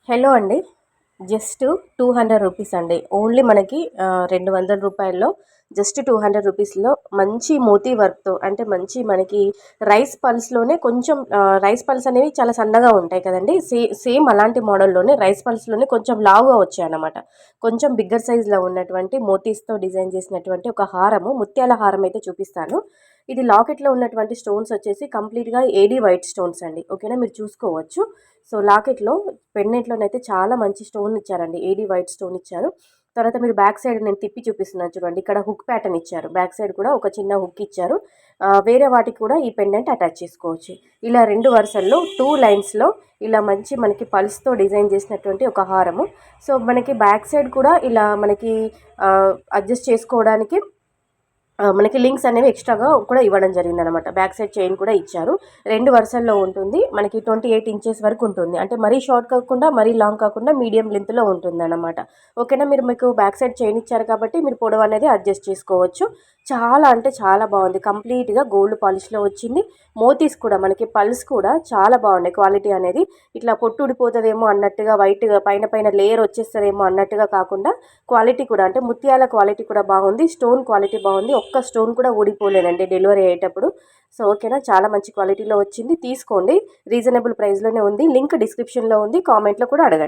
Hello అండి. Just 200 rupees అండి. Only మనకి 200 రూపాయల్లో జస్ట్ 200 రూపీస్‌లో మంచి మోతీ వర్క్‌తో అంటే మంచి మనకి రైస్ పల్స్‌లోనే కొంచెం రైస్ పల్స్ అనేవి చాలా సన్నగా ఉంటాయి కదండీ! సేమ్ అలాంటి మోడల్‌లోనే రైస్ పల్స్‌లోనే కొంచెం లావుగా వచ్చాయన్నమాట. కొంచెం బిగ్గర్ సైజ్‌లో ఉన్నటువంటి మోతీస్‌తో డిజైన్ చేసినటువంటి ఒక హారము, ముత్యాల హారం అయితే చూపిస్తాను. ఇది లాకెట్‌లో ఉన్నటువంటి స్టోన్స్ వచ్చేసి కంప్లీట్‌గా ఏడీ వైట్ స్టోన్స్ అండి. ఓకేనా? మీరు చూసుకోవచ్చు. సో, లాకెట్‌లో పెండెంట్‌లోనైతే చాలా మంచి స్టోన్ ఇచ్చారండి. ఏడీ వైట్ స్టోన్ ఇచ్చారు. తర్వాత మీరు బ్యాక్ సైడ్ నేను తిప్పి చూపిస్తున్నాను చూడండి. ఇక్కడ హుక్ ప్యాటర్న్ ఇచ్చారు. బ్యాక్ సైడ్ కూడా ఒక చిన్న హుక్ ఇచ్చారు. వేరే వాటికి కూడా ఈ పెండెంట్ అటాచ్ చేసుకోవచ్చు. ఇలా 2 వరుసల్లో 2 లైన్స్‌లో ఇలా మంచి మనకి పల్స్‌తో డిజైన్ చేసినటువంటి ఒక హారము. సో, మనకి బ్యాక్ సైడ్ కూడా ఇలా మనకి అడ్జస్ట్ చేసుకోవడానికి మనకి లింక్స్ అనేవి ఎక్స్ట్రాగా కూడా ఇవ్వడం జరిగిందనమాట. బ్యాక్ సైడ్ చైన్ కూడా ఇచ్చారు. 2 వరుసల్లో ఉంటుంది. మనకి 28 ఇంచెస్ వరకు ఉంటుంది. అంటే మరీ షార్ట్ కాకుండా, మరీ లాంగ్ కాకుండా మీడియం లెంగ్త్‌లో ఉంటుందన్నమాట. ఓకేనా? మీకు బ్యాక్ సైడ్ చైన్ ఇచ్చారు కాబట్టి మీరు పొడవు అనేది అడ్జస్ట్ చేసుకోవచ్చు. చాలా అంటే చాలా బాగుంది. కంప్లీట్‌గా గోల్డ్ పాలిష్‌లో వచ్చింది. మోతీస్ కూడా మనకి పల్స్ కూడా చాలా బాగున్నాయి. క్వాలిటీ అనేది ఇట్లా పొట్టు ఊడిపోతదేమో అన్నట్టుగా వైట్‌గా పైన పైన లేయర్ వచ్చేస్తదేమో అన్నట్టుగా కాకుండా క్వాలిటీ కూడా అంటే ముత్యాల క్వాలిటీ కూడా బాగుంది. స్టోన్ క్వాలిటీ బాగుంది. ఒక్క స్టోన్ కూడా ఊడిపోలేదండి డెలివరీ అయ్యేటప్పుడు. సో, ఓకేనా? చాలా మంచి క్వాలిటీలో వచ్చింది. తీసుకోండి. రీజనబుల్ ప్రైస్‌లోనే ఉంది. లింక్ డిస్క్రిప్షన్‌లో ఉంది. కామెంట్‌లో కూడా అడగండి.